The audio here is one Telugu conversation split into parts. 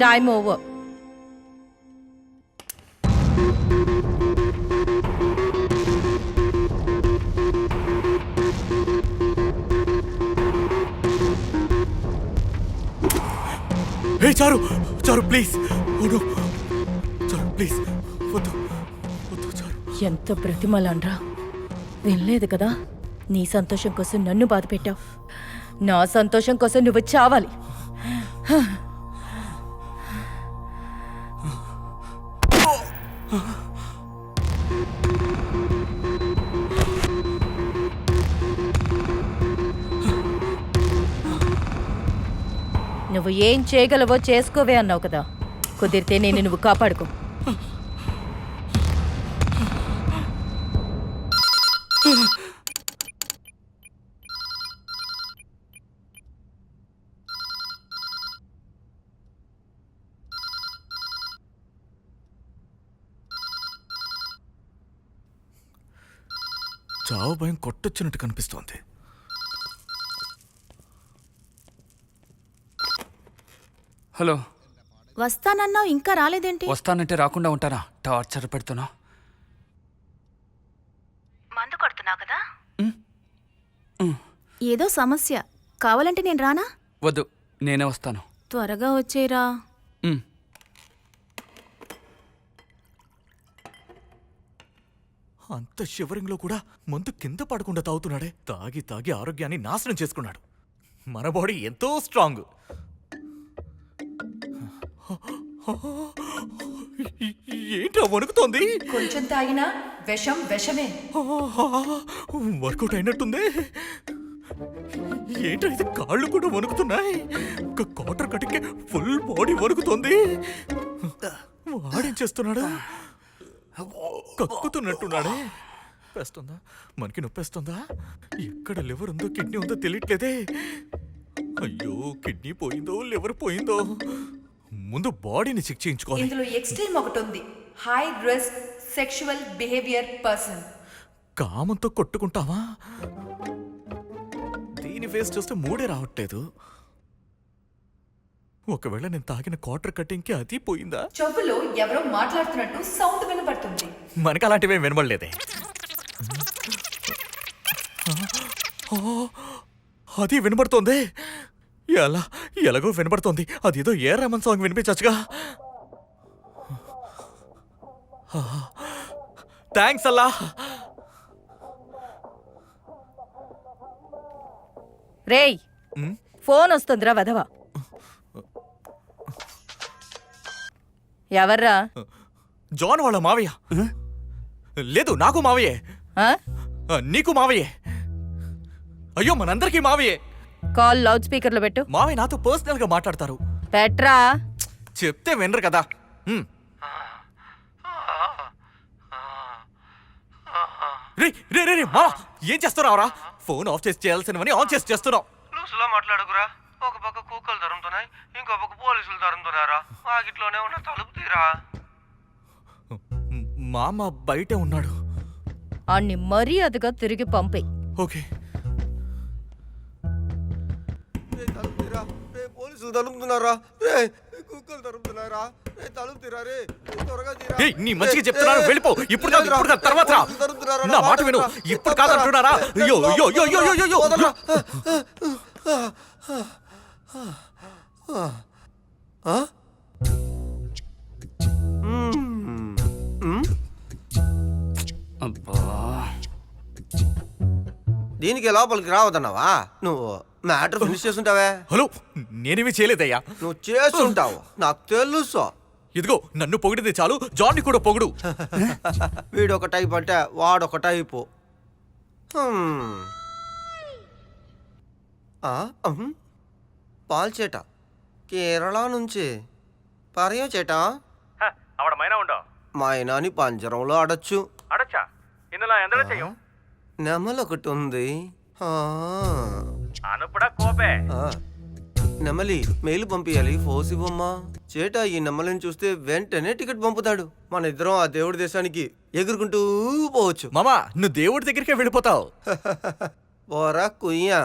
Time over. హే చారు, చారు ప్లీజ్, ఓ చారు ప్లీజ్, వద్దు వద్దు చారు. ఎంత బ్రతిమలాన్రా, వినలేదు కదా? నీ సంతోషం కోసం నన్ను బాధ పెట్టావు, నా సంతోషం కోసం నువ్వు చావాలి. నువ్వు ఏం చేయగలవో చేసుకోవే అన్నావు కదా, కుదిరితే నేను నువ్వు కాపాడుకో. చావు భయం కొట్టొచ్చినట్టు కనిపిస్తోంది. హలో, వస్తానన్నావు, ఇంకా రాలేదేంటి? వస్తానంటే రాకుండా ఉంటానా? టార్చర్ పెడుతున్నా. మందు కొడుతున్నావు కదా? ఏదో సమస్య కావాలంటే నేను రానా? వద్దు, నేనే వస్తాను. త్వరగా వచ్చేరా. అంత షివరింగ్ లో కూడా మందు కింద పడకుండా తాగుతున్నాడే. తాగి తాగి ఆరోగ్యాన్ని నాశనం చేసుకున్నాడు. మన బాడీ ఎంతో స్ట్రాంగ్. ఏంటో వణుకుతోంది. కొంచెం తాగినా విషం విషమే. వర్కౌట్ అయినట్టుంది. ఏంటో ఇది, కాళ్ళు కూడా వణుకుతున్నాయి. కాటర్ కటికే ఫుల్ బాడీ వణుకుతోంది. వాడేం చేస్తున్నాడు? కక్కుతున్నట్టున్నాడే. నొప్పేస్తుందా? మనకి నొప్పేస్తుందా? ఎక్కడ లివర్ ఉందో కిడ్నీ ఉందో తెలియట్లేదే. అయ్యో, కిడ్నీ పోయిందో లివర్ పోయిందో. ముందు బాడీని చెక్ చేయించుకోవాలి. ఇందులో ఎక్స్ట్రీమ్ ఒకటి ఉంది, high risk sexual behaviour person. కామంతో కొట్టుకుంటావా? దీని ఫేస్ చూస్తే మూడే రావట్లేదు. ఒకవేళ నేను తాగిన క్వార్టర్ కటింగ్ కి అది పోయిందా? చెవులో ఎవరో మాట్లాడుతున్నట్టు సౌండ్ వినపడుతుంది. మనకు అలాంటివే వినబడలేదే. అది వినబడుతోంది. ఎలాగో వినబడుతోంది. అదేదో ఏ రమన్ సాంగ్ వినిపించచ్చుగా. థ్యాంక్స్ అల్లా. రేయ్, ఫోన్ వస్తుందిరా వధవా. ఎవర్రా? జాన్ వాళ్ళ మావయ్య. లేదు, నాకు మావయ్యే. నీకు మావయ్యే. అయ్యో, మనందరికీ మావయ్యే. కాల్ లౌడ్ స్పీకర్ లో పెట్టు. మావయ్య నాతో పర్సనల్ గా మాట్లాడతారు. పెట్రా. చెప్తే వినరు కదా. రే రే రే రే మా, ఏం చేస్తున్నావురా? ఫోన్ ఆఫ్ చేసి చేయాల్సినవని ఆన్ చేసి చేస్తున్నావు. లూసులో మాట్లాడుకురా. ఒక పక్క కుక్కలు తరుముతున్నాయి, ఇంకో పక్క పోలీసులు తరుముతున్నారా. ఆగిట్లోనే ఉన్న తలుపు తీరా. మామ బయటే ఉన్నాడు. అన్ని మర్యాదగా తిరిగి పంపేయ్. ఓకే. పోలీసులు తరుముతున్నారా, కుక్కలు తరుముతున్నారా. తలుపు తీరా రే, త్వరగా తీరా. నీ మంచిగా చెప్తున్నాను, వెళ్ళిపో. ఇప్పుడు కాదు, ఇప్పుడు కాదు, తర్వాత రా. నా మాట విను. ఇప్పుడు కాదంటున్నారా? అయ్యో అయ్యో అయ్యో అయ్యో అయ్యో. అబ్బా, దీనికి లోపలికి రావద్దన్నావా? నువ్వు మ్యాటర్ ఫినిష్ చేస్తుంటావే. హలో, నేనేమీ చేయలేదయ్యా. నువ్వు చేస్తుంటావు, నాకు తెలుసు. ఇదిగో, నన్ను పొగిడితే చాలు, జాన్ని కూడా పొగుడు. వీడొక టైప్ అంటే వాడొక టైపు. పాల్చేట కేరళ నుంచి పరయో చేట. അവിടെ മൈന ഉണ്ടോ? మైనాని పంజరంలో ఆడొచ్చు. അടച്ചാ ഇന്നലെ എന്തെങ്കിലും ചെയ്യും? నెమలి ఒకటి ఉంది. అనుపుడా కోపే. నెమలి మెయిల్ పంపించాలి, ఫోసి బొమ్మ. చేట ఈ నెమలిని చూస్తే వెంటనే టికెట్ పంపుతాడు. మన ఇద్దరం ఆ దేవుడి దేశానికి ఎగురుకుంటూ పోవచ్చు. మామా, నువ్వు దేవుడి దగ్గరికే వెళ్ళిపోతావు. పోరా కుయ్యా.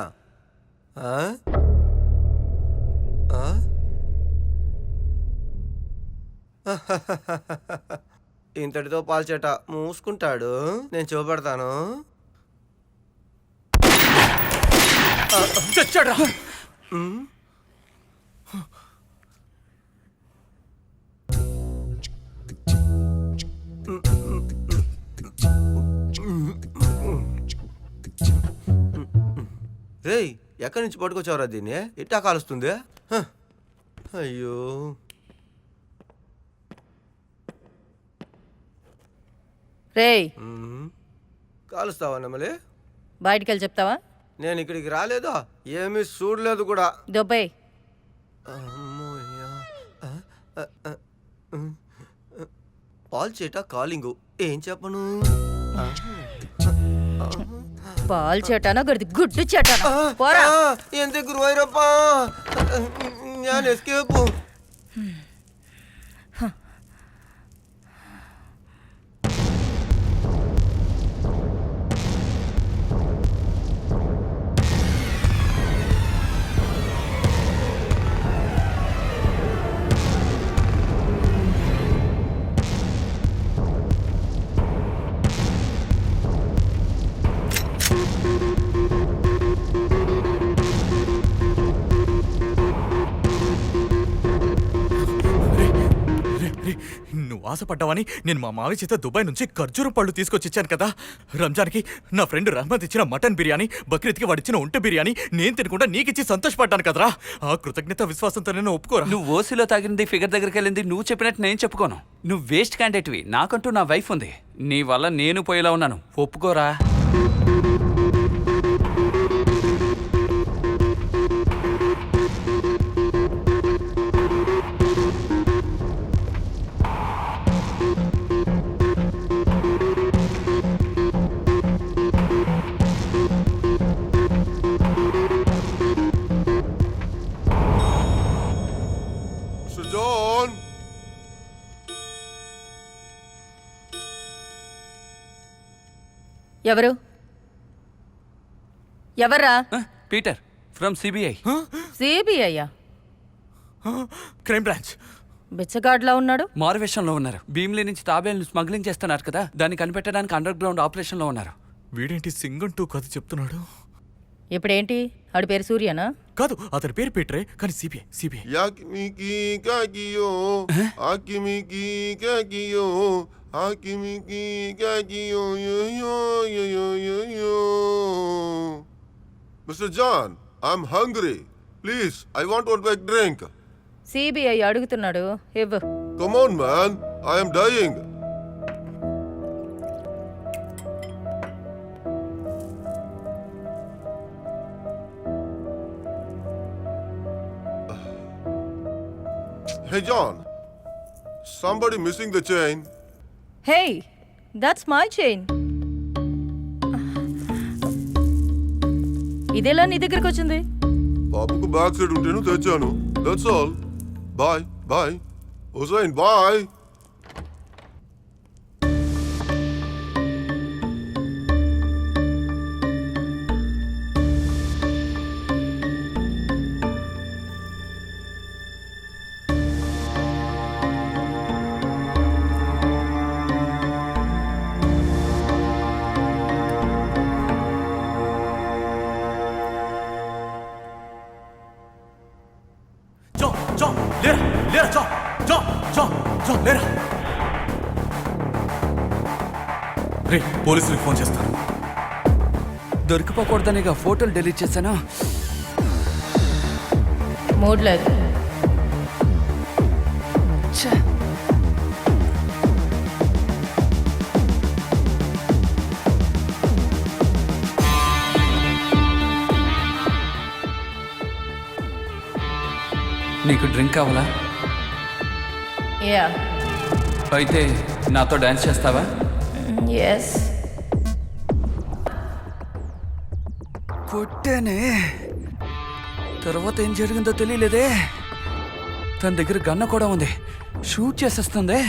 ఇంతటితో పాల్చేట మూసుకుంటాడు. నేను చూపెడతాను. చచ్చాడ్రా. రేయ్, ఎక్కడి నుంచి పట్టుకొచ్చావురా దీన్ని? ఇట్టా కాలుస్తుంది. హ, అయ్యో. రేయ్, కాలుస్తావా నెమలి? బయటికెళ్ళి చెప్తావా? నేను ఇక్కడికి రాలేదా, ఏమీ చూడలేదు కూడా. దొబ్బే. అమ్మోయ్యా. పాల్చేట కాలింగు, ఏం చెప్పను? పాలు చేటానా గడిది గుడ్డు చేటానా? పోరా. ఎంత గురువైరప్ప, ഞാൻ എസ്കേപ്പ്. నువ్వు ఆశపడ్డావని నేను మా మావి చేత దుబాయ్ నుంచి ఖర్జూరం పళ్ళు తీసుకొచ్చి ఇచ్చాను కదా. రంజాన్కి నా ఫ్రెండ్ రహ్మద్ ఇచ్చిన మటన్ బిర్యానీ, బక్రీద్కి వాడిచ్చిన ఒంటె బిర్యానీ నేను తినకుండా నీకిచ్చి సంతోషపడ్డాను కదరా. ఆ కృతజ్ఞత విశ్వాసంతో నేను ఒప్పుకోరా. నువ్వు ఓసీలో తాగింది, ఫిగర్ దగ్గరికి వెళ్ళింది నువ్వు చెప్పినట్టు నేను చెప్పుకోను. నువ్వు వేస్ట్ క్యాండిడేట్వి. నాకంటూ నా వైఫ్ ఉంది. నీ వల్ల నేను పోయేలా ఉన్నాను. ఒప్పుకోరా. John! ఎవరు? ఎవర్రా? Peter from CBI. సిబిఐయా? Crime branch. బిచ్చగాడ్లా ఉన్నాడు. మారువేషంలో ఉన్నారు. భీమిలి నుంచి తాబేలను స్మగ్లింగ్ చేస్తున్నారు కదా, దాన్ని కనిపెట్టడానికి అండర్ గ్రౌండ్ ఆపరేషన్లో ఉన్నారు. వీడేంటి సింగంటూ కథ చెప్తున్నాడు? ఇప్పుడేంటి? ఆడి పేరు సూర్యనా? కాదు, అతని పేరు పీటరే, కానీ CBI. CBI. Yakimiki kakiyo, akimiki kakiyo, akimiki kakiyo, yo yo yo yo yo yo. Mr. John, I'm hungry. Please, I want one big drink. CBI అడుగుతున్నాడు, ఇవ్వు. Come on, man. I am dying. Hey, John. Somebody missing the chain. హే, దట్స్ మై చైన్. ఇదెలా నీ దగ్గరకు వచ్చింది? పాపకు బ్యాక్ సైడ్ ఉంటేను తెచ్చాను. That's all. Bye bye Hussain, bye. లేరా లేరా, లేరా. రే, పోలీసులకు ఫోన్ చేస్తాను. దొరికిపోకూడదనిగా ఫోటోలు డిలీట్ చేశాను. మూడ్ లేదు. నీకు డ్రింక్ కావాలా? యా. అయితే నాతో డాన్స్ చేస్తావా? ఎస్. కొట్టానే, తర్వాత ఏం జరిగిందో తెలియలేదే. తన దగ్గర గన్న కూడా ఉంది, షూట్ చేసేస్తుంది.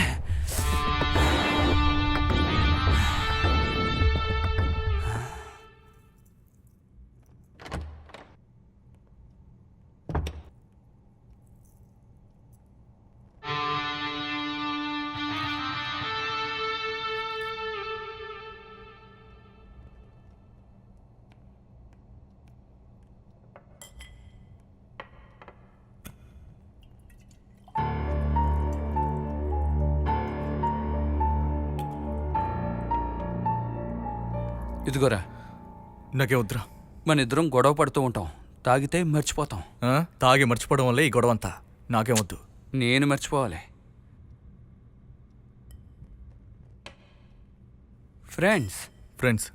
ఇదిగోరా, నాకే వద్దురా. మన ఇద్దరం గొడవ పడుతూ ఉంటాం, తాగితే మర్చిపోతాం. ఆ? తాగి మర్చిపోవడం వల్లే ఈ గొడవంతా. నాకేం వద్దు. నేను మర్చిపోవాలి. ఫ్రెండ్స్. ఫ్రెండ్స్.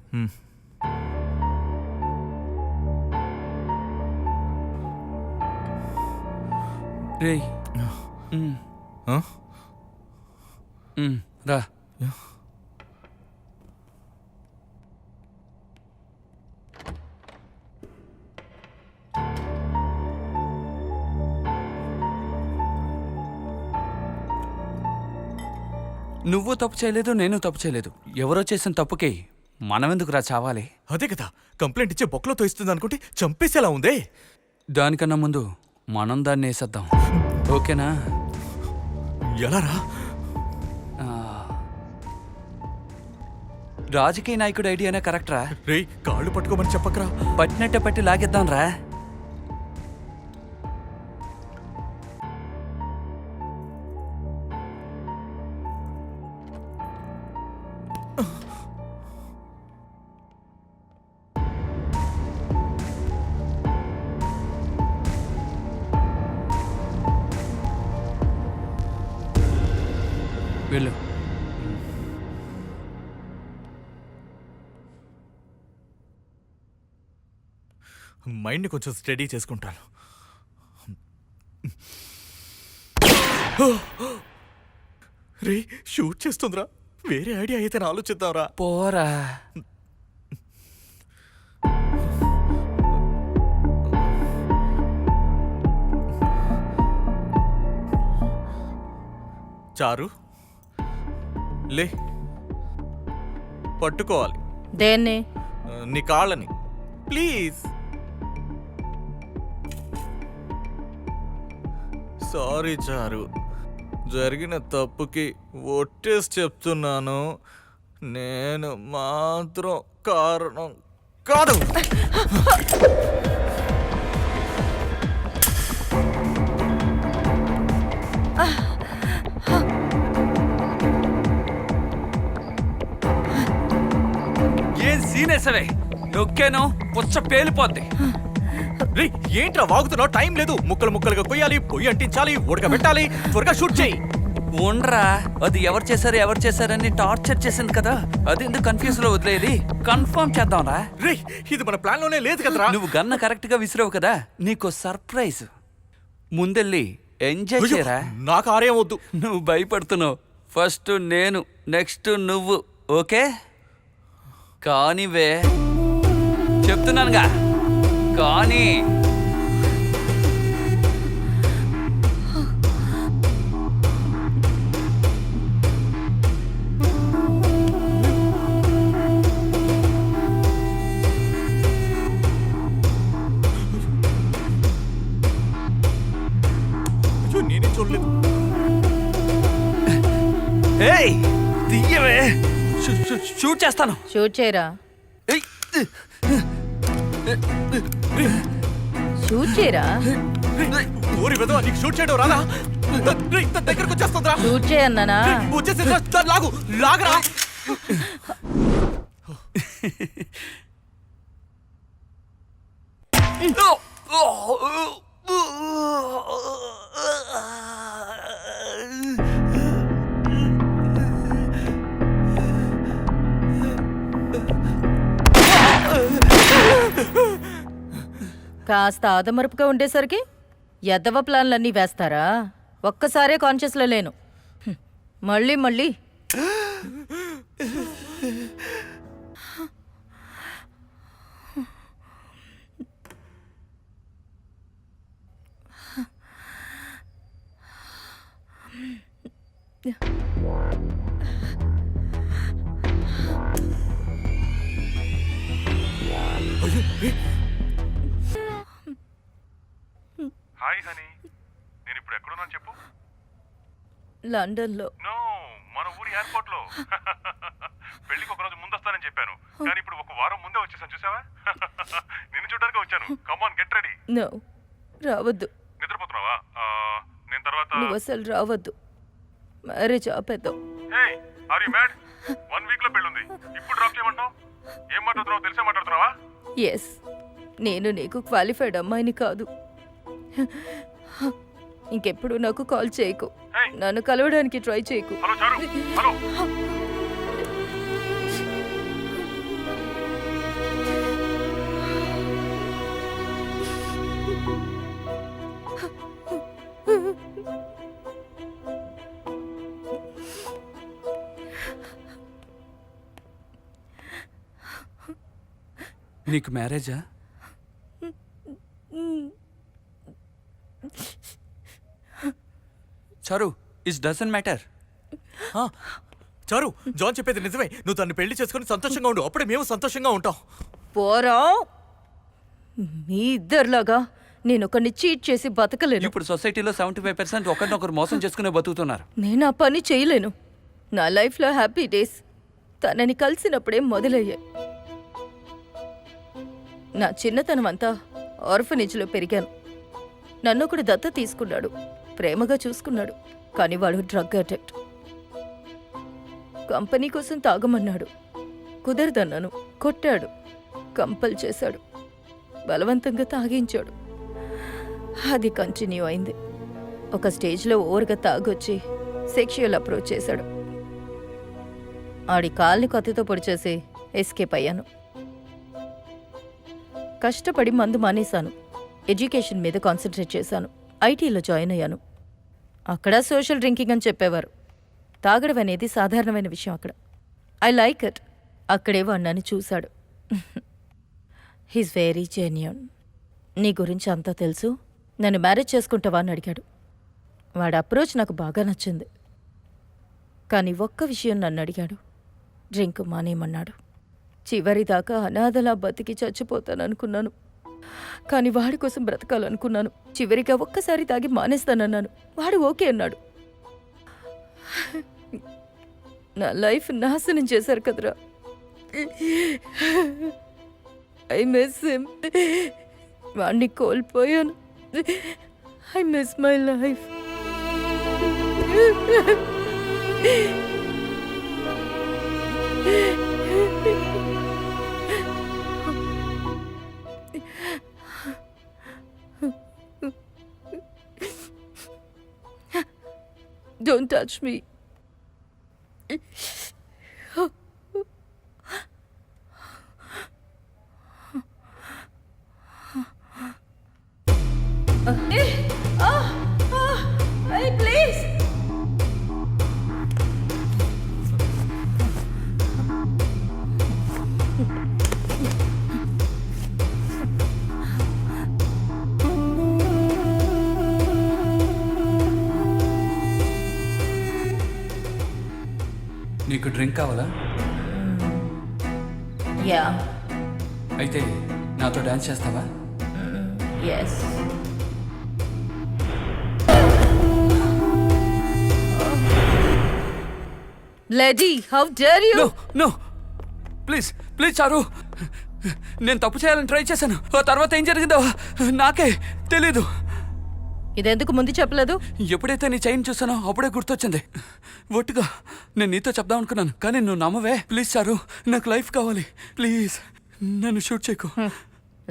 రేయ్. ఆ? రా. నువ్వు తప్పు చేయలేదు, నేను తప్పు చేయలేదు. ఎవరో చేసిన తప్పుకి మనమెందుకు రా చావాలి? అదే కదా, కంప్లైంట్ ఇచ్చే బొక్కలో తోయిస్తుంది అనుకుంటే చంపేసేలా ఉందే. దానికన్నా ముందు మనం దాన్ని వేసేద్దాం, ఓకేనా? ఎలా రా? రాజకీయ నాయకుడు ఐడియానే కరెక్ట్ రా. రేయ్, కాళ్ళు పట్టుకోమని చెప్పకరా. పట్టినట్టే పట్టి లాగేద్దాం రా. వెళ్ళు. మైండ్ని కొంచెం స్టడీ చేసుకుంటాను. రే, షూట్ చేస్తుందిరా. వేరే ఐడియా అయితే ఆలోచిద్దాంరా. పోరా. చారు, లే. పట్టుకోవాలి దేన్ని? నీ కాళ్ళని ప్లీజ్. సారీ చారు, జరిగిన తప్పుకి ఒట్టేసి చెప్తున్నాను. నేను మాత్రం కారణం కాదు. ఏం సీనేసవే, నొక్కేను పుచ్చ పేలిపోద్ది. రే, ఏంట్రా వాగుతున్నావు? టైం లేదు. ముక్కలు ముక్కలుగా కొయ్యాలి, పొయ్యి అంటించాలి, ఉడకబెట్టాలి. త్వరగా షూట్ చేయి. ఉండరా, అది ఎవరు చేశారని టార్చర్ చేసింది కదా, అది ఎందుకు కన్ఫ్యూజ్ లో వదిలేది? కన్ఫర్మ్ చేద్దాంరా. రే, ఇది మన ప్లాన్ లోనే లేదు కదరా. నువ్వు గన్న కరెక్ట్ గా విసిరావు కదా, నీకు సర్ప్రైజ్. ముందెళ్ళి ఎంజాయ్ చేయరా. నాకు ఆరేం వద్దు. నువ్వు భయపడుతున్నావు. ఫస్ట్ నేను, నెక్స్ట్ నువ్వు, ఓకే? కానివే, చెప్తున్నానుగా, కానీ. అయ్యో, నేనే చూడలేదు. ఏయ్, తీయవే. షూట్ చేస్తాను. షూట్ చేయరా. ఏయ్, షూట్ చేయరా. ఓరి వెదవా, నీకు షూట్ చేయడం రాదా? రే, దగ్గరకు వచ్చేస్తుందిరా. షూట్ చేయన్నానా? వచ్చేసిందిరా. లాగు, లాగరా. కాస్త ఆదమరుపుగా ఉండేసరికి ఎద్దవ ప్లాన్లన్నీ వేస్తారా? ఒక్కసారే కాన్షియస్లో లేను. మళ్ళీ మళ్ళీ హాయ్ హనీ, నేను ఇప్పుడు ఎక్కడున్నాను చెప్పు. లండన్లో. నో, మన ఊరి ఎయిర్పోర్ట్ లో. పెళ్లికి ఒక రోజు ముందు వస్తానని చెప్పాను, కానీ ఇప్పుడు ఒక వారం ముందే వచ్చేసాను, చూసావా? నిన్ను చూడడానికి వచ్చాను. కమాన్, గెట్ రెడీ. నో, రావద్దు. నిద్రపోతున్నావా? నేను తర్వాత. నువ్వు అసలు రావద్దు. మ్యారేజ్ ఆపేద్దాం. హే, ఆర్ యు మ్యాడ్? 1 వీక్ లో పెళ్ళుంది, ఇప్పుడు డ్రాప్ చేయమంటావు? ఏం మాట్లాడుతున్నావు తెలిసే మాట్లాడుతున్నావా? ఎస్, నేను నీకు క్వాలిఫైడ్ అమ్మాయిని కాదు. ఇంకెప్పుడు నాకు కాల్ చేయకు, Hey. నన్ను కలవడానికి ట్రై చేయకు. హలో చారు, హలో. నీకు మ్యారేజా? చారు, ఇట్ డజంట్ మ్యాటర్. ఆ, చారు, జాన్ చెప్పేది నిజమే. నువ్వు తన్ని పెళ్లి చేసుకుని సంతోషంగా ఉండు, అప్పుడే మేము సంతోషంగా ఉంటాం. పోరా, మీ ఇద్దరిలాగా నేను ఒకరిని చీట్ చేసి బతకలేను. ఇప్పుడు సొసైటీలో 75% ఒకరినొకరు మోసం చేసుకునే బతుకుతున్నారు. నేను ఆ పని చేయలేను. నా లైఫ్లో హ్యాపీ డేస్ తనని కలిసినప్పుడే మొదలయ్యాయి. నా చిన్నతనం అంతా ఆర్ఫనేజ్లో పెరిగాను. నన్ను ఒకడు దత్త తీసుకున్నాడు, ప్రేమగా చూసుకున్నాడు. కానీ వాడు డ్రగ్ అడిక్ట్. కంపెనీ కోసం తాగమన్నాడు, కుదరదన్నాను. కొట్టాడు, కంపల్ చేశాడు, బలవంతంగా తాగించాడు. అది కంటిన్యూ అయింది. ఒక స్టేజ్లో ఓవర్గా తాగొచ్చి సెక్షువల్ అప్రోచ్ చేశాడు. ఆడి కాల్ని కత్తితో పొడిచేసి ఎస్కేప్ అయ్యాను. కష్టపడి మందు మానేశాను. ఎడ్యుకేషన్ మీద కాన్సన్ట్రేట్ చేశాను. ఐటీలో జాయిన్ అయ్యాను. అక్కడ సోషల్ డ్రింకింగ్ అని చెప్పేవారు. తాగడం అనేది సాధారణమైన విషయం అక్కడ. I like it. అక్కడే వాడు నన్ను చూశాడు. He's very genuine. నీ గురించి అంతా తెలుసు, నన్ను మ్యారేజ్ చేసుకుంటావా అని అడిగాడు. వాడి అప్రోచ్ నాకు బాగా నచ్చింది. కానీ ఒక్క విషయం నన్ను అడిగాడు. డ్రింక్ మానేయమన్నాడు. చివరిదాకా అనాథలా బతికి చచ్చిపోతాననుకున్నాను. కానీ వాడి కోసం బ్రతకాలనుకున్నాను. చివరిగా ఒక్కసారి తాగి మానేస్తానన్నాను. వాడు ఓకే అన్నాడు. నా లైఫ్ నాశనం చేశారు కదరా. I miss him. వాడిని కోల్పోయాను. I miss my life. Don't touch me. Hey, please. నీకు డ్రింక్ కావాలా? Yeah. అయితే నాతో డాన్స్ చేస్తావా? Yes. Lady, how dare you? No no, please please Charu, నేను తప్పు చేయాలని ట్రై చేశాను. ఆ తర్వాత ఏం జరిగిందో నాకే తెలీదు. ఇదెందుకు ముందు చెప్పలేదు? ఎప్పుడైతే నీ చైన్ చూసానో అప్పుడే గుర్తొచ్చింది. ఒట్టుగా నేను నీతో చెప్దాం అనుకున్నాను, కానీ నువ్వు నమ్మవే. ప్లీజ్ చారు, నాకు లైఫ్ కావాలి. ప్లీజ్ నన్ను షూట్ చేయకు.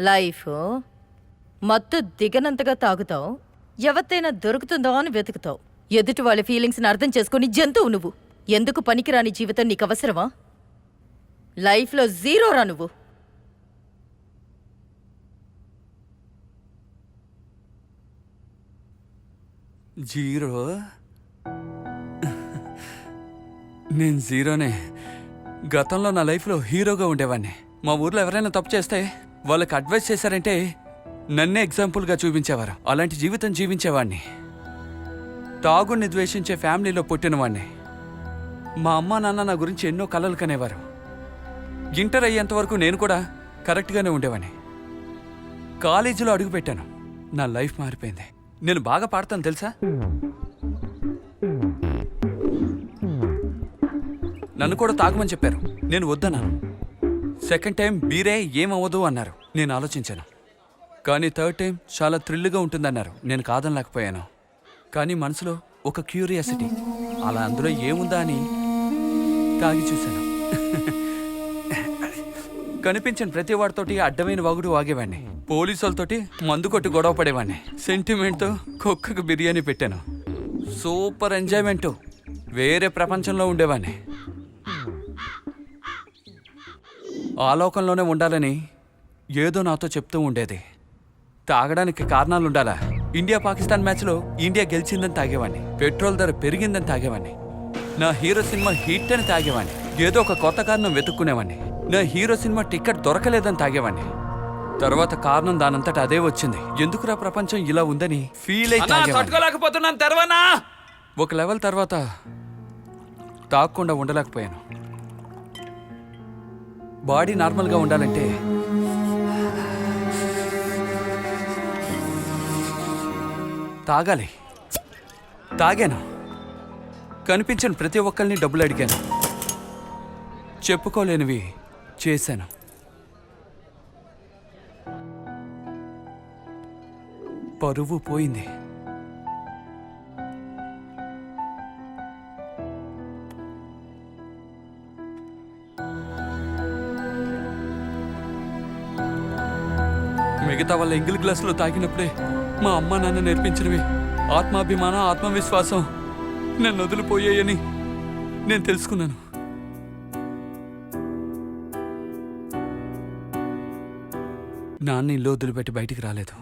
లైఫ్ మత్తు దిగనంతగా తాగుతావు, ఎవరితైనా దొరుకుతుందో అని వెతుకుతావు. ఎదుటి వాళ్ళ ఫీలింగ్స్ని అర్థం చేసుకుని జంతువు నువ్వు. ఎందుకు పనికిరాని జీవితం నీకు అవసరమా? లైఫ్లో జీరోరా నువ్వు. జీరో? నేను జీరోనే. గతంలో నా లైఫ్లో హీరోగా ఉండేవాడిని. మా ఊర్లో ఎవరైనా తప్పు చేస్తే వాళ్ళకి అడ్వైస్ చేశారంటే నన్నే ఎగ్జాంపుల్గా చూపించేవారు. అలాంటి జీవితం జీవించేవాడిని. తాగుడిని ద్వేషించే ఫ్యామిలీలో పుట్టినవాడిని. మా అమ్మ నాన్న నా గురించి ఎన్నో కలలు కనేవారు. ఇంటర్ అయ్యేంత వరకు నేను కూడా కరెక్ట్గానే ఉండేవాడిని. కాలేజీలో అడుగుపెట్టాను, నా లైఫ్ మారిపోయింది. నేను బాగా పాడతాను తెలుసా? నన్ను కూడా తాగమని చెప్పారు, నేను వద్దన్నాను. సెకండ్ టైం బీరే ఏమవ్వదు అన్నారు, నేను ఆలోచించాను. కానీ థర్డ్ టైం చాలా థ్రిల్గా ఉంటుందన్నారు, నేను కాదనలేకపోయాను. కానీ మనసులో ఒక క్యూరియాసిటీ, అలా అందులో ఏముందా అని తాగి చూశాను. కనిపించిన ప్రతి వాడితోటి అడ్డమైన వాగుడు వాగేవాడిని. పోలీసులతోటి మందు కొట్టి గొడవ పడేవాడిని. సెంటిమెంట్తో కుక్కకు బిర్యానీ పెట్టాను. Super enjoyment. వేరే ప్రపంచంలో ఉండేవాడిని. ఆ లోకంలోనే ఉండాలని ఏదో నాతో చెప్తూ ఉండేది. తాగడానికి కారణాలు ఉండాలా? ఇండియా పాకిస్తాన్ మ్యాచ్లో ఇండియా గెలిచిందని తాగేవాడిని. పెట్రోల్ ధర పెరిగిందని తాగేవాడిని. నా హీరో సినిమా హిట్ అని తాగేవాడిని. ఏదో ఒక కొత్త కారణం వెతుక్కునేవాడిని. నా హీరో సినిమా టికెట్ దొరకలేదని తాగేవాడిని. తర్వాత కారణం దానంతట అదే వచ్చింది. ఎందుకురా ప్రపంచం ఇలా ఉందని ఫీల్ అయి తట్టుకోలేకపోతున్నాను. తర్వానా ఒక లెవెల్ తర్వాత తాగకుండా ఉండలేకపోయాను. బాడీ నార్మల్గా ఉండాలంటే తాగాలి. తాగాను. కనిపించిన ప్రతి ఒక్కరిని డబ్బులు అడిగాను. చెప్పుకోలేనివి చేశాను. పరువు పోయింది. మిగతా వాళ్ళ ఎంగిల్ గ్లాసులో తాగినప్పుడే మా అమ్మ నాన్న నేర్పించినవి ఆత్మాభిమానం, ఆత్మవిశ్వాసం నన్ను వదిలిపోయాయని నేను తెలుసుకున్నాను. నాన్న ఇల్లు వదిలిపెట్టి బయటికి రాలేదు.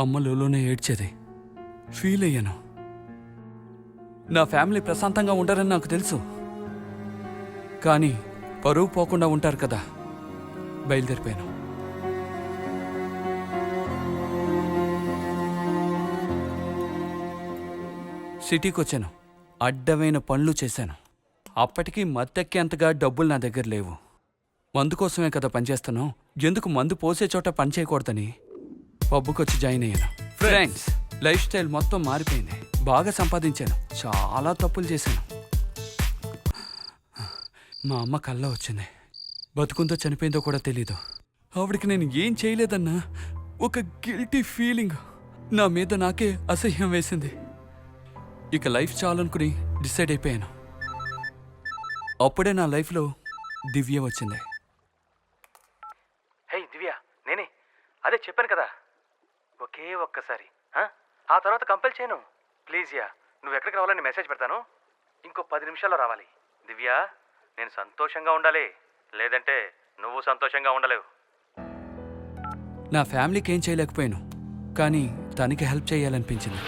అమ్మ లోనే ఏడ్చేది. ఫీల్ అయ్యాను. నా ఫ్యామిలీ ప్రశాంతంగా ఉంటారని నాకు తెలుసు. కానీ పరువు పోకుండా ఉంటారు కదా. బయలుదేరిపోయాను. సిటీకి వచ్చాను. అడ్డమైన పనులు చేశాను. అప్పటికీ మత్తెక్కేంతగా డబ్బులు నా దగ్గర లేవు. మందు కోసమే కదా పనిచేస్తాను. ఎందుకు మందు పోసే చోట పని చేయకూడదని పబ్బుకొచ్చి జాయిన్ అయ్యాను. ఫ్రెండ్స్, లైఫ్ స్టైల్ మొత్తం మారిపోయింది. బాగా సంపాదించాను. చాలా తప్పులు చేశాను. మా అమ్మ కళ్ళ వచ్చింది. బతుకుందో చనిపోయిందో కూడా తెలీదు. ఆవిడికి నేను ఏం చేయలేదన్నా ఒక గిల్టీ ఫీలింగ్ నా మీద నాకే అసహ్యం వేసింది. ఇక లైఫ్ చాలనుకుని డిసైడ్ అయిపోయాను. అప్పుడే నా లైఫ్లో దివ్య వచ్చింది. హే దివ్య, నేనే. అదే చెప్పాను కదా, ఒకే ఒక్కసారి. ఆ తర్వాత కంపెల్ చేయను. ప్లీజ్ యా, నువ్వు ఎక్కడికి రావాలని మెసేజ్ పెడతాను. ఇంకో 10 నిమిషాల్లో రావాలి. దివ్య, నేను సంతోషంగా ఉండాలి, లేదంటే నువ్వు సంతోషంగా ఉండలేవు. నా ఫ్యామిలీకి ఏం చేయలేకపోయాను, కానీ తనకి హెల్ప్ చేయాలనిపించింది.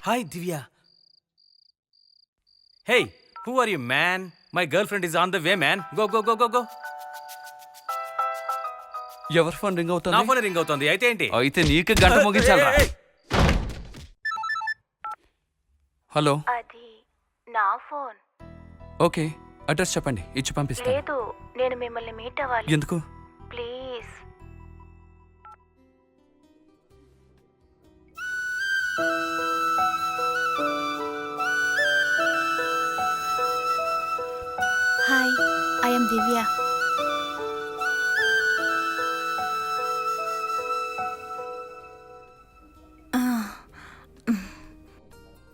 Hi Divya. Hey, who are you man? My girl friend is on the way man. Go go go go go. ఎవరి ఫోన్ రింగ్ నా అవుతుంది? ఫోన్ రింగ్ అవుతుంది. అయితే ఏంటి? అయితే నీకు గంట ముగించాలరా. హలో. అది నా ఫోన్. ఓకే, అడ్రస్ చెప్పండి, ఇచ్చి పంపిస్తాను. లేదు, నేను మిమ్మల్ని మీట్ అవ్వాలి. ఎందుకు? Please. Hi, I am Divya.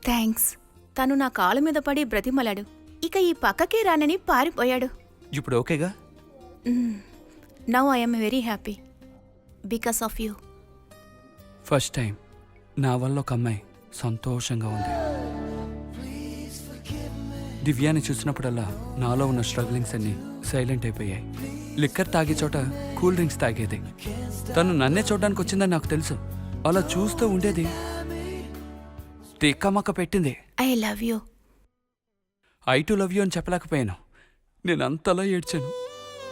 Thanks. తను నా కాలు మీద పడి బ్రతిమలాడు. ఇక ఈ పక్కకే రానని పారిపోయాడు. ఇప్పుడు ఓకేగా? Now I am very happy because of you. First time నా వల్ల ఒక అమ్మాయి సంతోషంగా ఉంది. దివ్యాని చూసినప్పుడల్లా నాలో ఉన్న స్ట్రగ్లింగ్స్ అన్నీ సైలెంట్ అయిపోయాయి. లిక్కర్ తాగే చోట కూల్ డ్రింక్స్ తాగేది. తను నన్నే చూడడానికి వచ్చిందని నాకు తెలుసు. అలా చూస్తూ ఉండేది. తిక్కమక్క పెట్టింది. I love you. I to love you అని చెప్పలేకపోయాను. నేను అంతలా ఏడ్చాను,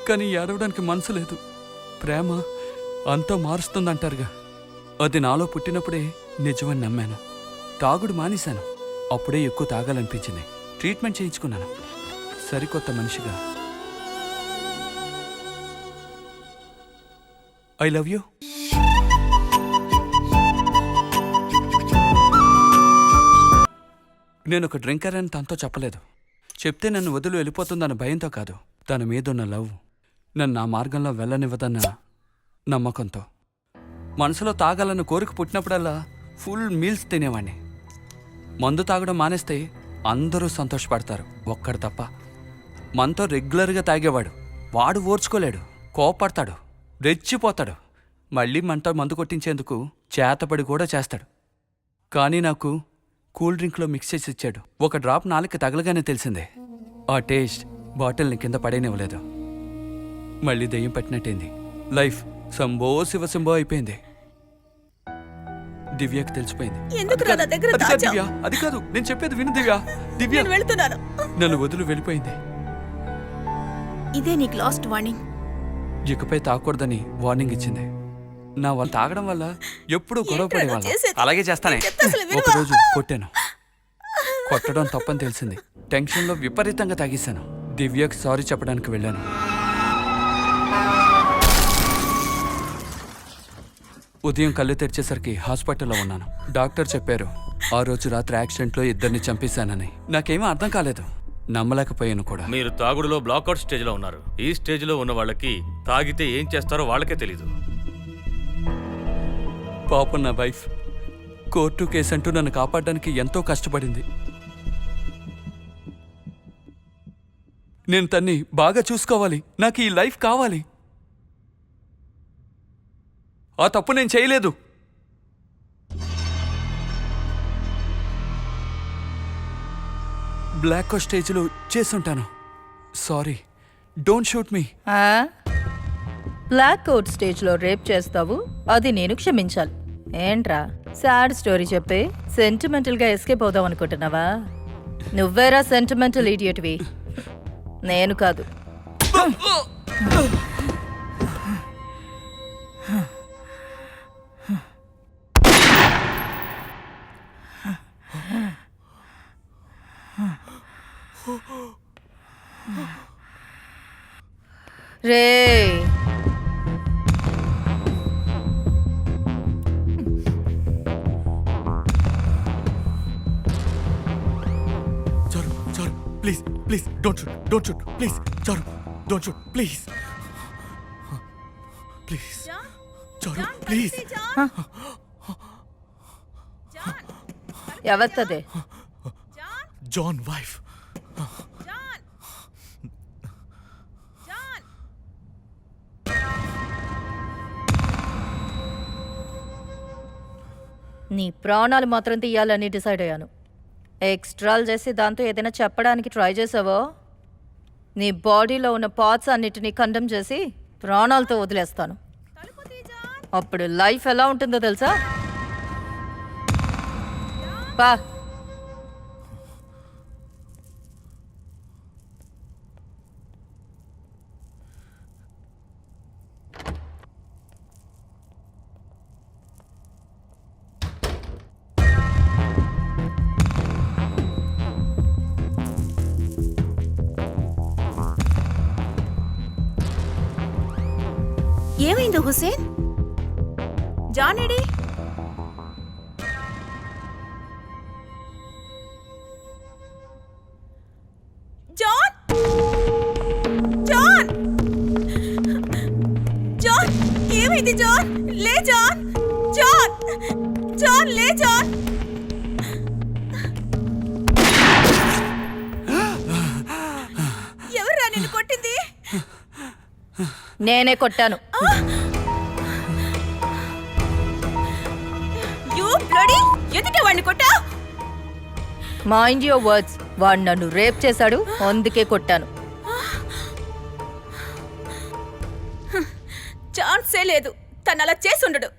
కానీ ఏడవడానికి మనసు లేదు. ప్రేమ అంతా మారుస్తుందంటారుగా, అది నాలో పుట్టినప్పుడే నిజమని నమ్మాను. తాగుడు మానేశాను. అప్పుడే ఎక్కువ తాగాలనిపించింది. ట్రీట్మెంట్ చేయించుకున్నాను. సరికొత్త మనిషిగా. I love you. నేను ఒక డ్రింకర్ అని తనతో చెప్పలేదు. చెప్తే నన్ను వదిలి వెళ్ళిపోతుందన్న భయంతో కాదు, తన మీదున్న లవ్ నన్ను ఆ మార్గంలో వెళ్ళనివ్వదన్న నమ్మకంతో. మనసులో తాగాలన్న కోరిక పుట్టినప్పుడల్లా ఫుల్ మీల్స్ తినేవాణ్ణి. మందు తాగడం మానేస్తే అందరూ సంతోషపడతారు, ఒక్కడు తప్ప. మనతో రెగ్యులర్గా తాగేవాడు. వాడు ఓర్చుకోలేడు, కోపడతాడు, రెచ్చిపోతాడు. మళ్ళీ మనతో మందు కొట్టించేందుకు చేతపడి కూడా చేస్తాడు. కానీ నాకు కూల్ డ్రింక్లో మిక్స్ చేసి ఇచ్చాడు. ఒక డ్రాప్ నాలుక తగలగానే తెలిసిందే. ఆ టేస్ట్ బాటిల్ని కింద పడేనివ్వలేదు. మళ్ళీ దెయ్యం పట్టినట్టయింది. లైఫ్ సంబో శివశంభో అయిపోయింది. దివ్యకి తెలిసిపోయింది. ఎందుకురా నా దగ్గర అది కాదు దాచావ్? దివ్య, అది కాదు, నేను చెప్పేది విను దివ్య. దివ్య నేను వెళ్తున్నాను. నన్ను వదిలి వెళ్ళిపోయింది. ఇదే నీకు లాస్ట్ వార్నింగ్. ఇకపై తాగకూడదని వార్నింగ్ ఇచ్చింది. నా వాళ్ళు తాగడం వల్ల ఎప్పుడూ గొడవ ఏంట్రా పడేవాళ్ళం. చేసేది? అలాగే చేస్తానే. నేను చెప్తే అసలు వినవా? ఒకరోజు కొట్టాను. కొట్టడం తప్పని తెలిసింది. టెన్షన్లో విపరీతంగా తాగేశాను. దివ్యకి సారీ చెప్పడానికి వెళ్ళాను. ఉదయం కళ్ళు తెరిచేసరికి హాస్పిటల్లో ఉన్నాను. డాక్టర్ చెప్పారు ఆ రోజు రాత్రి యాక్సిడెంట్లో ఇద్దరిని చంపేశానని. నాకేమీ అర్థం కాలేదు, నమ్మలేకపోయాను కూడా. మీరు తాగుడులో బ్లాక్అవుట్ స్టేజ్లో ఉన్నారు. ఈ స్టేజ్లో ఉన్న వాళ్ళకి తాగితే ఏం చేస్తారో వాళ్ళకే తెలీదు. పాపం నా వైఫ్ కోర్టు కేసు అంటూ నన్ను కాపాడడానికి ఎంతో కష్టపడింది. నేను తన్ని బాగా చూసుకోవాలి. నాకు ఈ లైఫ్ కావాలి. ఆ తప్పు నేను చేయలేదు. బ్లాక్ స్టేజ్లో చేసుంటాను. Sorry, don't shoot me. Black out స్టేజ్లో రేప్ చేస్తావు, అది నేను క్షమించాలి. ఏంట్రా సాడ్ స్టోరీ చెప్పి సెంటిమెంటల్గా ఎస్కేప్ అవుదాం అనుకుంటున్నావా? నువ్వేరా సెంటిమెంటల్ ఈడియట్వి, నేను కాదు. రే Charu Charu please please don't shoot please. Charu don't shoot please please. Charu please. ఎవత్తదే? John wife. నీ ప్రాణాలు మాత్రం తీయాలని డిసైడ్ అయ్యాను. ఎక్స్ట్రాలు చేసి దాంతో ఏదైనా చెప్పడానికి ట్రై చేసావో నీ బాడీలో ఉన్న పార్ట్స్ అన్నిటినీ కండెమ్ చేసి ప్రాణాలతో వదిలేస్తాను. అప్పుడు లైఫ్ ఎలా ఉంటుందో తెలుసా? పా. ఏమైంది హుసేన్? జాన్ ఏడి? జాన్! జాన్! జాన్! ఏమైంది జాన్? లే జాన్! జాన్! జాన్ లే జాన్! ఎవర్రా నిన్ను కొట్టింది? నేనే కొట్టాను. You bloody! ఎందుకే వాడిని కొట్టావ్? Mind your words. వాడు నన్ను రేప్ చేశాడు, అందుకే కొట్టాను. ఛాన్సే లేదు. తను అలా చేసుండడు.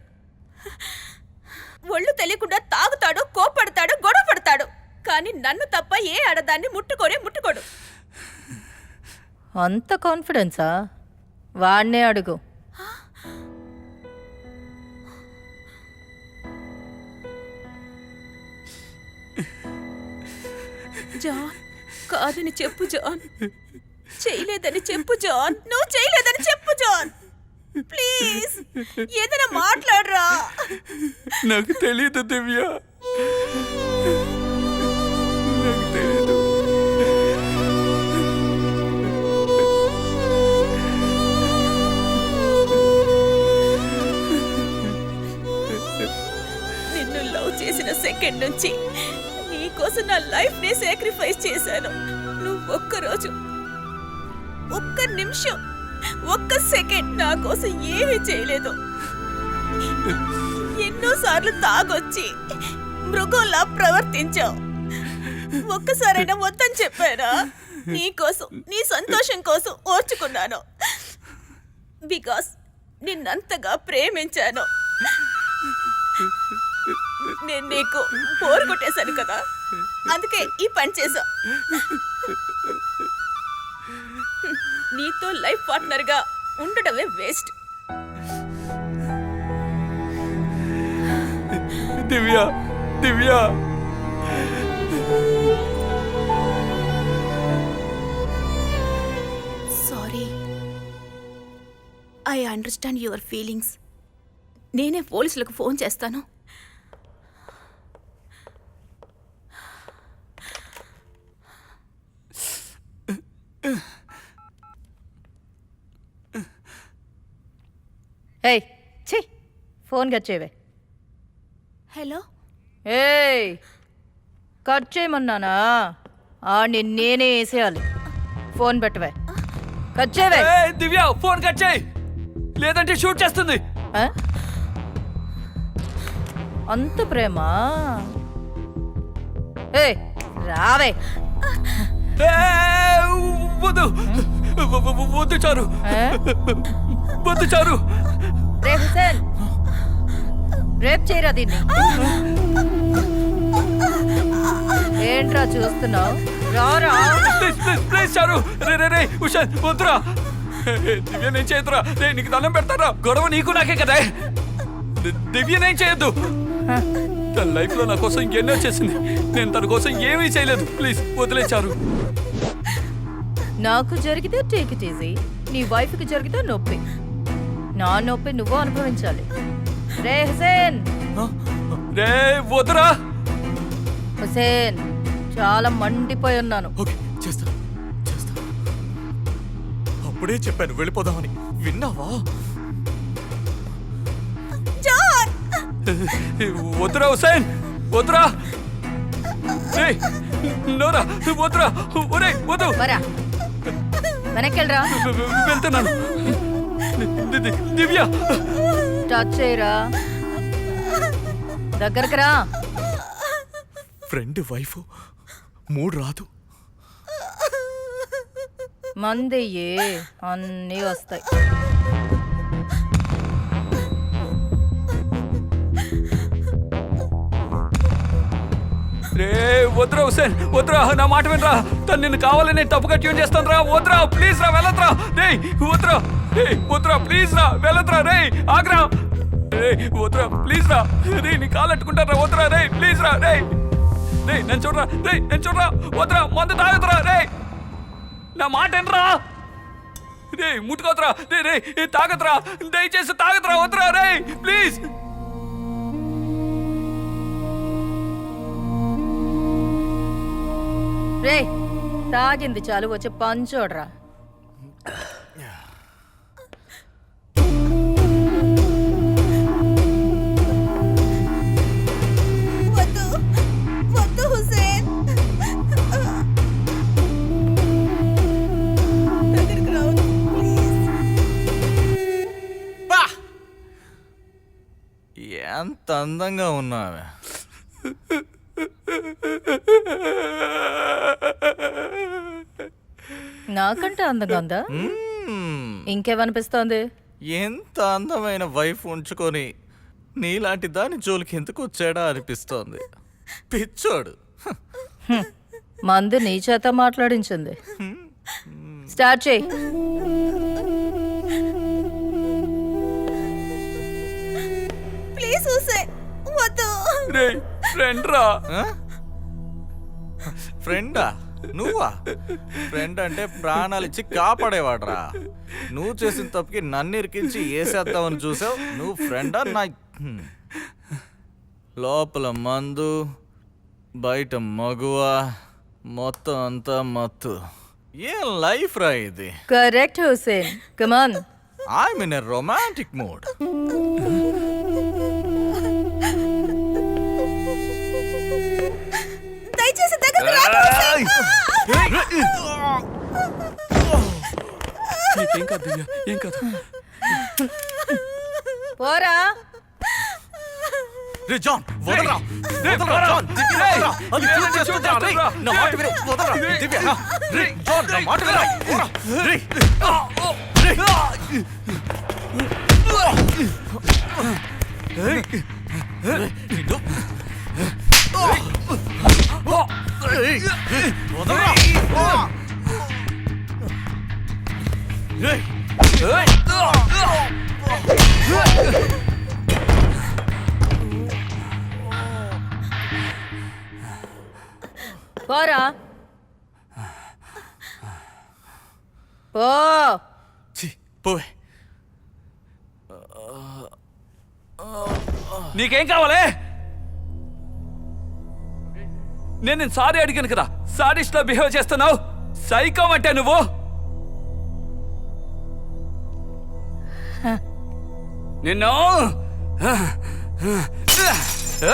ఒళ్ళు తెలియకుండా తాగుతాడు, కోపడతాడు, గొడవ పడతాడు. కానీ నన్ను తప్ప ఏ ఆడదాన్ని ముట్టుకోడు. అంత కాన్ఫిడెన్సా? వాడినే అడుగు. జాన్, కాదని చెప్పు జాన్. చేయలేదని చెప్పు జాన్. నువ్వు చేయలేదని చెప్పు జాన్. ప్లీజ్ ఏదైనా మాట్లాడరా. నాకు తెలియదు దివ్య, నాకు తెలియదు. నిన్ను లవ్ చేసిన సెకండ్ నుంచి నీకోసం నా లైఫ్ ని సాక్రిఫైస్ చేశాను. నువ్వు ఒక్కరోజు ఒక్క నిమిషం, ఒక్క సెకండ్ నా కోసం ఏమీ చేయలేదు. ఎన్నోసార్లు తాగొచ్చి మృగంలా ప్రవర్తించావు. ఒక్కసారైనా వద్దని చెప్పారా? నీ కోసం, నీ సంతోషం కోసం ఓర్చుకున్నాను. బికాస్ నిన్నంతగా ప్రేమించాను. నేను నీకు బోర్ కొట్టేశాను కదా, అందుకే ఈ పని చేశా. నీతో లైఫ్ పార్ట్నర్ గా ఉండడమే waste. Divya, Divya, sorry, I understand your feelings. నేనే పోలీసులకు ఫోన్ చేస్తాను. ఏయ్ ఛీ, ఫోన్ కట్ చేయవే. హలో, ఏయ్ కట్ చేయమన్నానా? ఆడిని నేనే వేసేయాలి. ఫోన్ పెట్టవే, కట్ చేయవే. ఏయ్, దివ్య ఫోన్ కట్ చేయి, లేదంటే షూట్ చేస్తుంది. ఆ? అంత ప్రేమ? ఏ రావే. ఏయ్, వద్దు, వద్దు చారు, ఆ? వద్దు చారు. రే హుసేన్, రేప్ చేయరా దీన్ని. ఏంట్రా చూస్తున్నావు? రారా. ప్లీజ్ ప్లీజ్ ప్లీజ్ చారు. రే రే రే ఉషాన్ వద్దురా. దివ్య నేను చేయదురా. రే నీకు దండం పెడతారా. గొడవ నీకు నాకే కదా. దివ్య నేను చేయొద్దు. తన లైఫ్ లో నా కోసం ఇంకెన్నో చేసింది. నేను తన కోసం ఏమీ చేయలేదు. ప్లీజ్ వదిలేచారు. నాకు జరిగితే టేక్ ఇట్ ఈజీ, నీ వైఫ్కి జరిగితే నొప్పి. నా నొప్పి నువ్వు అనుభవించాలి. రే హుసేన్. రే వద్దురా. హుసేన్, చాలా మండిపోయి ఉన్నాను. ఓకే చేస్తా చేస్తా. అప్పుడే చెప్పాను వెళ్ళిపోదామని, విన్నావా? వద్దురా హుసేన్, వద్దురా. రే నోరా, వద్దురా. ఒరే వద్దు. వరా, వెనక్కెళ్ళరా. వెళ్తున్నాను. దివ్య టచ్ చేయరా, దగ్గరకు రా. ఫ్రెండ్ వైఫ్ మూడు రాదు. మందయ్యే అన్నీ వస్తాయి. రే వద్దురా హుసేన్, వద్దురా. నా మాట వినరా. తను నిన్ను కావాలని తప్పుగా ట్యూన్ చేస్తాను రా. వద్దురా ప్లీజ్ రా, వెళ్ళొద్దురా. రే వద్దురా. రే వద్దురా ప్లీజ్ రా, వెళ్ళొద్దురా. రే ఆగ్రా. రే వద్దురా ప్లీజ్ రా. రే నీ కాలు అట్టుకుంటారా. వద్దురా. రే ప్లీజ్ రా. రే రే నేను చూడరా. రే నేను చూడరా. వద్దురా, మందు తాగుతురా. రే నా మాట వినరా. రే ముట్టుకోతురా. రే రే తాగదురా, దయచేసి తాగదురా. వద్దురా. రే ప్లీజ్. రే తాగింది చాలు, వచ్చి పంచోడ్రా. వద్దు, వద్దు హుసేన్. దగ్గరికి రావద్దు ప్లీజ్. ఎంత అందంగా ఉన్నావే. నాకంటే అందంగా ఉందా? ఇంకేమనిపిస్తోంది? ఎంత అందమైన వైఫ్ ఉంచుకొని నీలాంటి దాని జోలికి ఎందుకు వచ్చాడా అనిపిస్తోంది. పిచ్చోడు. మందు నీ చేత మాట్లాడించింది. స్టార్ట్ చేయి. ప్లీజ్ హుసేన్, వద్దు. రే ఫ్రెండ్ రా. ఫ్రెండా? నువ్వా? ఫ్రెండ్ అంటే ప్రాణాలు ఇచ్చి కాపాడేవాడ్రా. నువ్వు చేసిన తప్పుకి నన్ను ఇరికించి వేసేద్దామని చూసావు. నువ్వు ఫ్రెండా? నా లోపల మందు, బయట మగువ, మొత్తం అంతా మత్తు. ఏం లైఫ్ రా ఇది. Correct Hussain, come on. I'm in a romantic mood. దయచేసి దగ్గరికి రాకు హుసేన్. ఏం కాదు దివ్య, ఏం కాదు. పోరా. రే జాన్ వదలరా. వదలరా జాన్. దివ్య వదలరా. అది ఫీల్ చేస్తుందిరా. రే నా మాట విను. వదలరా దివ్య. రే జాన్ నా మాట వినరా. పోరా. రే నిన్ను. వదలరా. పోరా. పో. ఛీ, పోవే. నీకేం కావాలి? నేను సారీ అడిగాను కదా, సారీస్లో బిహేవ్ చేస్తున్నావు. సైకో అంటే నువ్వు. నిన్ను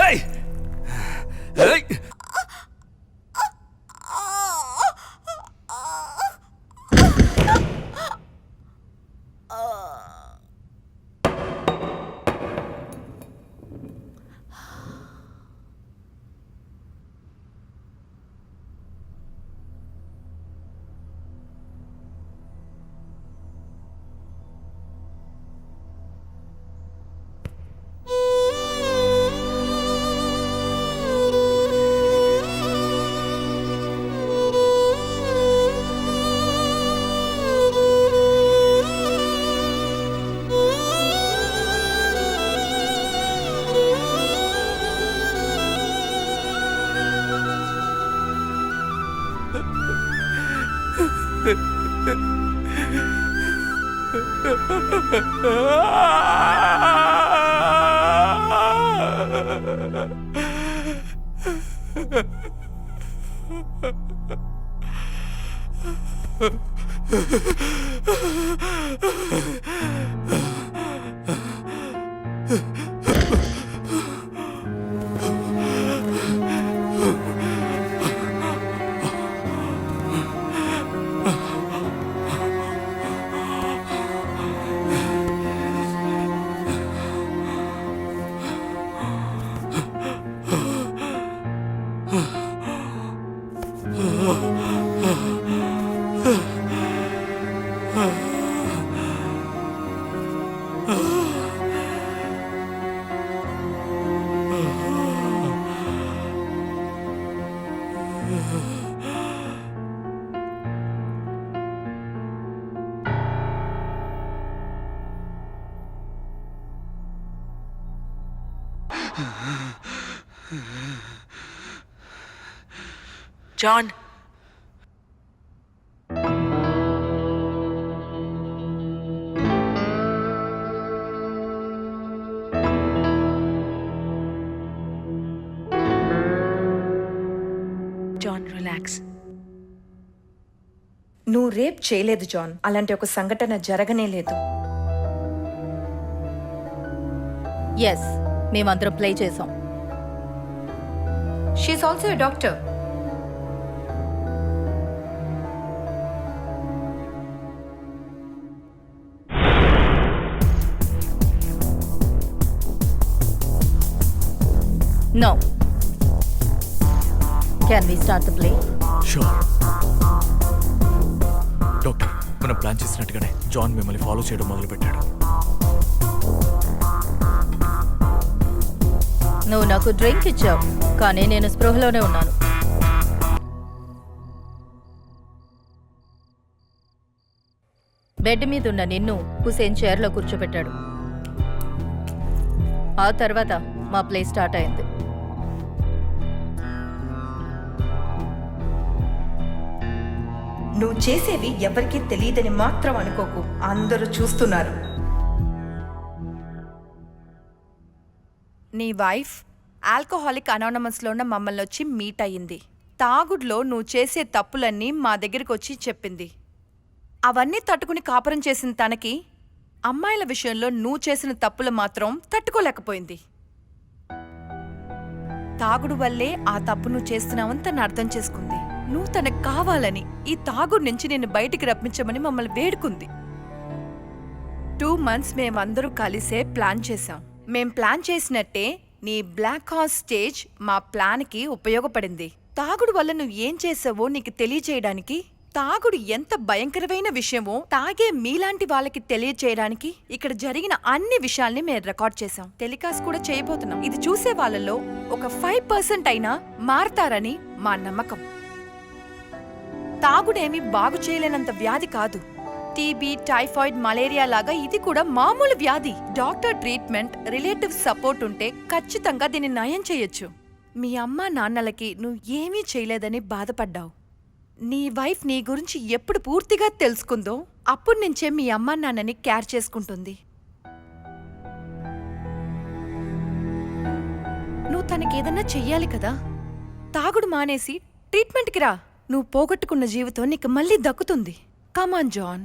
ఏయ్! ఏయ్! John, John relax. నువ్వు రేప్ చేయలేదు జాన్. అలాంటి ఒక సంఘటన జరగనే లేదు. ఎస్, మేమందరం ప్లే చేసాం. She's also a doctor. No. Can we start the play? Sure. Doctor, మనం ప్లాన్ చేసినట్టుగానే జాన్ మిమ్మల్ని ఫాలో చేయడం మొదలుపెట్టాడు. నువ్వు నాకు డ్రింక్ ఇచ్చావు, కానీ నేను స్పృహలోనే ఉన్నాను. బెడ్ మీద ఉన్న నిన్ను హుసేన్ చైర్లో కూర్చోబెట్టాడు. ఆ తర్వాత మా ప్లే స్టార్ట్ అయింది. నువ్వు చేసేవి ఎవరికీ తెలియదని మాత్రం అనుకోకు. అందరూ చూస్తున్నారు. నీ వైఫ్ ఆల్కహాలిక్ అనానమస్లో ఉన్న మమ్మల్ని వచ్చి మీట్ అయ్యింది. తాగుడులో నువ్వు చేసే తప్పులన్నీ మా దగ్గరికి వచ్చి చెప్పింది. అవన్నీ తట్టుకుని కాపురం చేసిన తనకి అమ్మాయిల విషయంలో నువ్వు చేసిన తప్పులు మాత్రం తట్టుకోలేకపోయింది. తాగుడు వల్లే ఆ తప్పు నువ్వు చేస్తున్నావని తను అర్థం చేసుకుంది. నువ్వు తనకు కావాలని ఈ తాగుడు నుంచి నిన్ను బయటికి రప్పించమని మమ్మల్ని వేడుకుంది. 2 months మేమందరూ కలిసే ప్లాన్ చేశాం. మేం ప్లాన్ చేసినట్టే నీ బ్లాక్ హార్స్ స్టేజ్ మా ప్లాన్కి ఉపయోగపడింది. తాగుడు వల్ల నువ్వు ఏం చేసావో నీకు తెలియచేయడానికి, తాగుడు ఎంత భయంకరమైన విషయమో తాగే మీలాంటి వాళ్ళకి తెలియచేయడానికి ఇక్కడ జరిగిన అన్ని విషయాల్ని మేము రికార్డ్ చేశాం. టెలికాస్ట్ కూడా చేయబోతున్నాం. ఇది చూసే వాళ్ళలో ఒక 5% అయినా మారతారని మా నమ్మకం. తాగుడేమీ బాగు చేయలేనంత వ్యాధి కాదు. టీబీ, టైఫాయిడ్, మలేరియా లాగా ఇది కూడా మామూలు వ్యాధి. డాక్టర్ ట్రీట్మెంట్, రిలేటివ్ సపోర్ట్ ఉంటే ఖచ్చితంగా దీన్ని నయం చేయొచ్చు. మీ అమ్మా నాన్నలకి నువ్వు ఏమీ చేయలేదని బాధపడ్డావు. నీ వైఫ్ నీ గురించి ఎప్పుడు పూర్తిగా తెలుసుకుందో అప్పుడు నుంచే మీ అమ్మా నాన్నని కేర్ చేసుకుంటుంది. నువ్వు తనకేదన్నా చెయ్యాలి కదా. తాగుడు మానేసి ట్రీట్మెంట్కి రా. నువ్వు పోగొట్టుకున్న జీవితం నీకు మళ్ళీ దక్కుతుంది. కమాన్ జాన్.